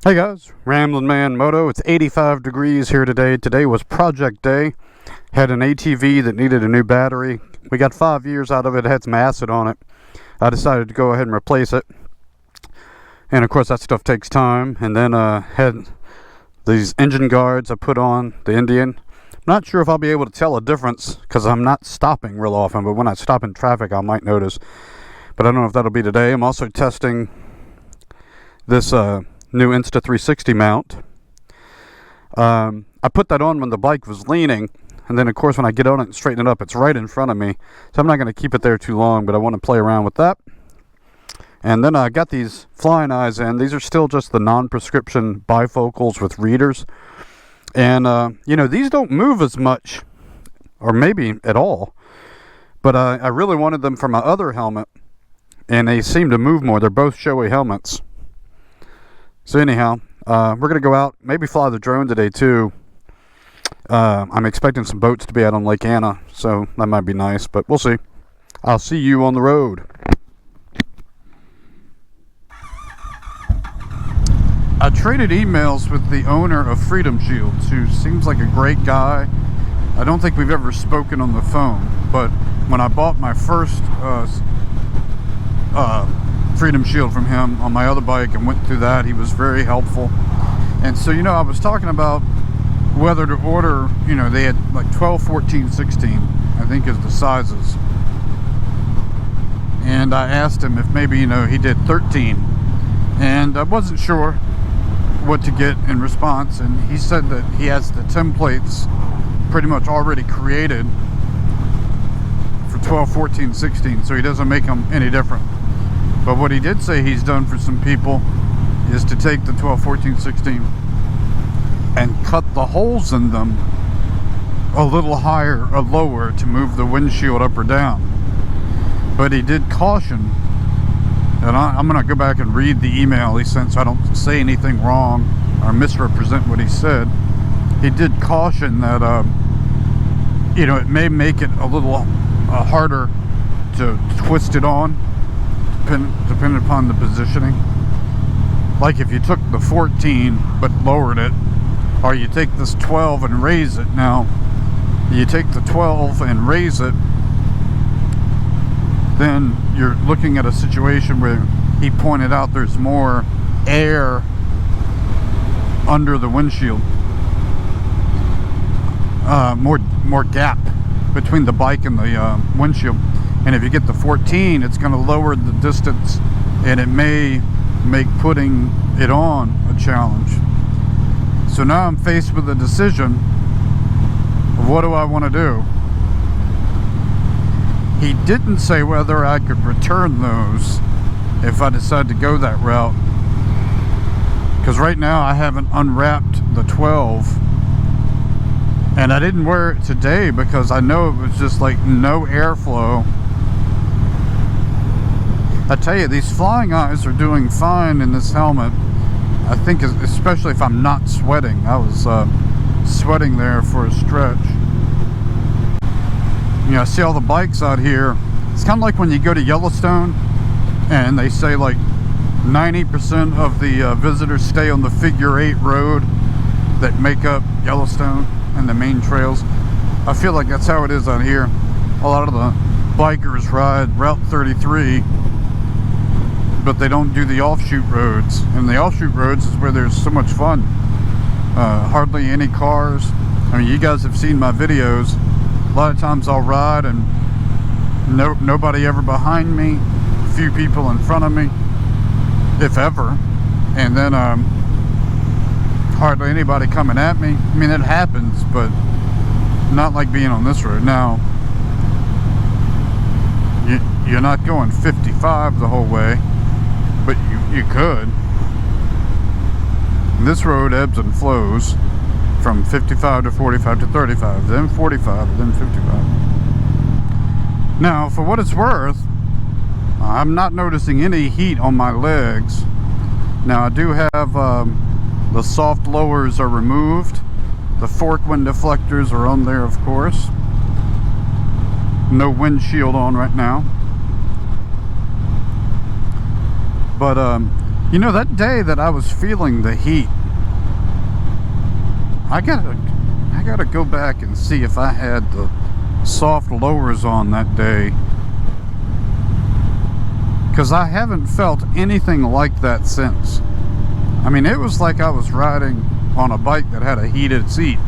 Hey guys, Ramblin' Man Moto. It's 85 degrees here today. Today was project day. Had an ATV that needed a new battery. We got 5 years out of it. It had some acid on it. I decided to go ahead and replace it. And of course that stuff takes time. And then had these engine guards I put on the Indian. Not sure if I'll be able to tell a difference because I'm not stopping real often, but when I stop in traffic I might notice. But I don't know if that'll be today. I'm also testing this new Insta360 mount. I put that on when the bike was leaning, and then of course when I get on it and straighten it up, it's right in front of me, so I'm not going to keep it there too long, but I want to play around with that. And then I got these flying eyes in. These are still just the non-prescription bifocals with readers, and these don't move as much, or maybe at all, but I really wanted them for my other helmet, and they seem to move more. They're both Shoei helmets. So anyhow, we're going to go out, maybe fly the drone today too. I'm expecting some boats to be out on Lake Anna, so that might be nice, but we'll see. I'll see you on the road. I traded emails with the owner of Windshields, who seems like a great guy. I don't think we've ever spoken on the phone, but when I bought my first Windshield from him on my other bike and went through that, he was very helpful. And so I was talking about whether to order, they had like 12, 14, 16 I think is the sizes, and I asked him if maybe he did 13, and I wasn't sure what to get in response, and he said that he has the templates pretty much already created for 12, 14, 16, so he doesn't make them any different. But what he did say he's done for some people is to take the 12, 14, 16 and cut the holes in them a little higher or lower to move the windshield up or down. But he did caution, and I'm going to go back and read the email he sent so I don't say anything wrong or misrepresent what he said. He did caution that it may make it a little harder to twist it on, depending upon the positioning. Like if you took the 14 but lowered it, or you take this 12 and raise it. Now you take the 12 and raise it, then you're looking at a situation where he pointed out there's more air under the windshield, more gap between the bike and the windshield. And if you get the 14, it's going to lower the distance, and it may make putting it on a challenge. So now I'm faced with a decision of what do I want to do. He didn't say whether I could return those if I decide to go that route, because right now I haven't unwrapped the 12, and I didn't wear it today because I know it was just like no airflow. I tell you, these flying eyes are doing fine in this helmet. I think especially if I'm not sweating. I was sweating there for a stretch. I see all the bikes out here. It's kind of like when you go to Yellowstone and they say like 90% of the visitors stay on the figure 8 road that make up Yellowstone and the main trails. I feel like that's how it is out here. A lot of the bikers ride Route 33, but they don't do the offshoot roads, and the offshoot roads is where there's so much fun. Hardly any cars. I mean, you guys have seen my videos. A lot of times I'll ride and nobody ever behind me, a few people in front of me, if ever, and then hardly anybody coming at me. I mean, it happens, but not like being on this road. Now you're not going 55 the whole way, but you could. This road ebbs and flows from 55 to 45 to 35, then 45, then 55. Now, for what it's worth, I'm not noticing any heat on my legs. Now, I do have the soft lowers are removed. The fork wind deflectors are on there, of course. No windshield on right now. But You know, that day that I was feeling the heat, I gotta go back and see if I had the soft lowers on that day, because I haven't felt anything like that since. I mean, it was like I was riding on a bike that had a heated seat.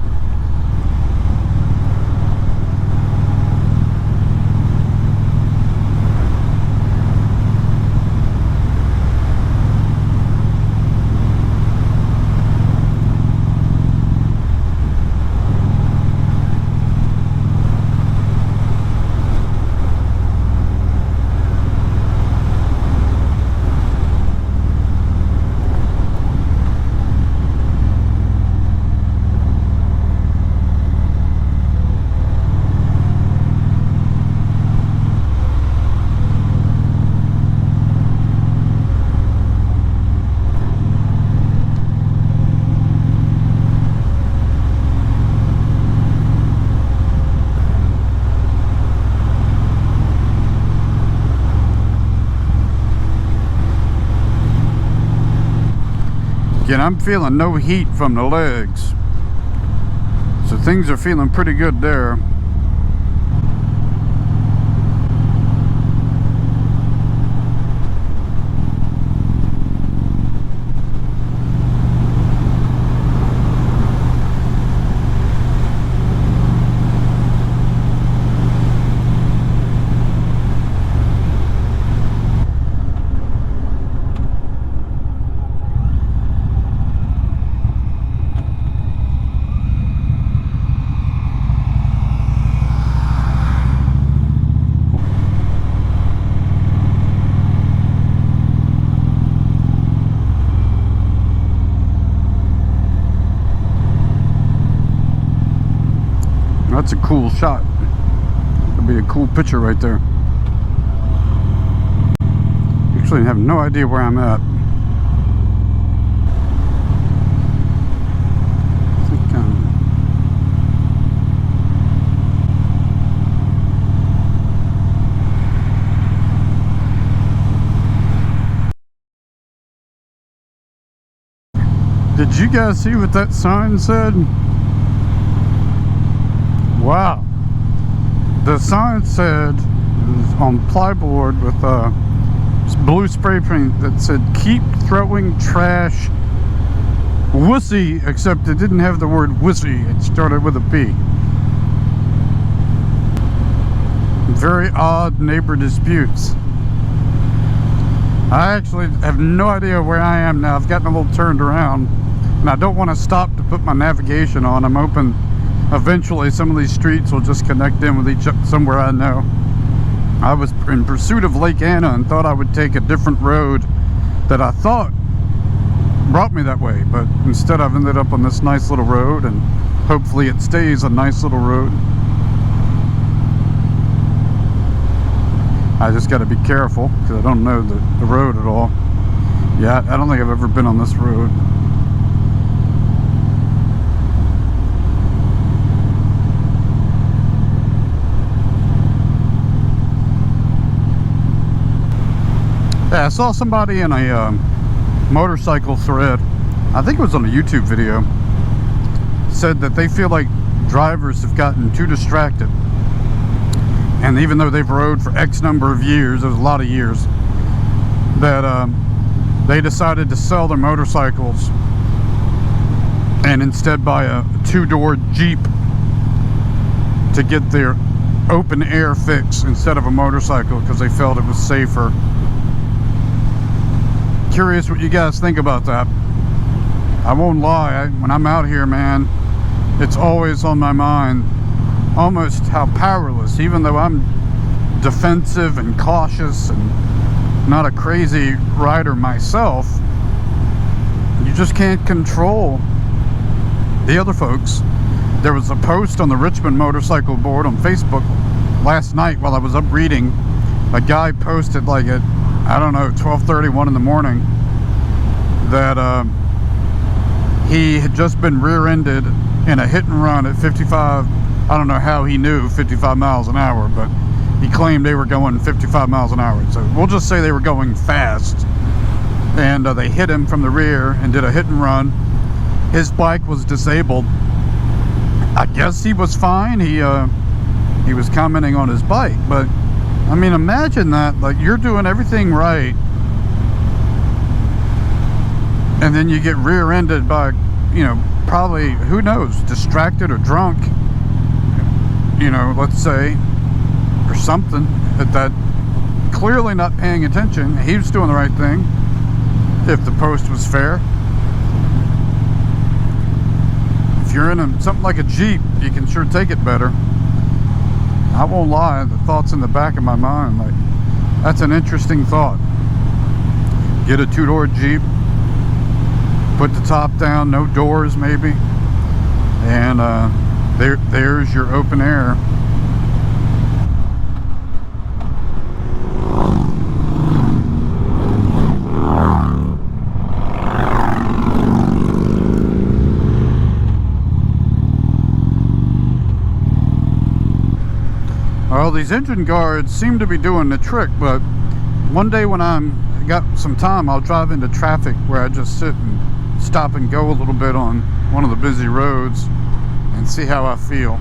Again, I'm feeling no heat from the legs, so things are feeling pretty good there. That's a cool shot. That'd be a cool picture right there. Actually, I have no idea where I'm at. I think Did you guys see what that sign said? Wow. The sign said, on plyboard with blue spray paint, that said, "Keep throwing trash, wussy," except it didn't have the word wussy. It started with a P. Very odd neighbor disputes. I actually have no idea where I am now. I've gotten a little turned around, and I don't want to stop to put my navigation on. I'm hoping eventually some of these streets will just connect in with each other somewhere I know. I was in pursuit of Lake Anna and thought I would take a different road that I thought brought me that way, but instead I've ended up on this nice little road, and hopefully it stays a nice little road. I just got to be careful because I don't know the road at all. Yeah, I don't think I've ever been on this road. Yeah, I saw somebody in a motorcycle thread, I think it was on a YouTube video, said that they feel like drivers have gotten too distracted. And even though they've rode for X number of years, there's a lot of years, that they decided to sell their motorcycles and instead buy a two-door Jeep to get their open air fix instead of a motorcycle because they felt it was safer. Curious what you guys think about that. I won't lie, when I'm out here, man, it's always on my mind almost how powerless, even though I'm defensive and cautious and not a crazy rider myself, you just can't control the other folks. There was a post on the Richmond motorcycle board on Facebook last night while I was up reading. A guy posted like at, I don't know, 12:31 in the morning, that he had just been rear-ended in a hit and run at 55. I don't know how he knew 55 miles an hour, but he claimed they were going 55 miles an hour. So we'll just say they were going fast. and they hit him from the rear and did a hit and run. His bike was disabled. I guess he was fine. He was commenting on his bike, but I mean, imagine that, like, you're doing everything right, and then you get rear-ended by, you know, probably, who knows, distracted or drunk, you know, let's say, or something, that clearly not paying attention. He was doing the right thing, if the post was fair. If you're in something like a Jeep, you can sure take it better. I won't lie, the thought's in the back of my mind, like, that's an interesting thought. Get a two-door Jeep, put the top down, no doors maybe, and there's your open air. Well, these engine guards seem to be doing the trick, but one day when I'm got some time, I'll drive into traffic where I just sit and stop and go a little bit on one of the busy roads and see how I feel.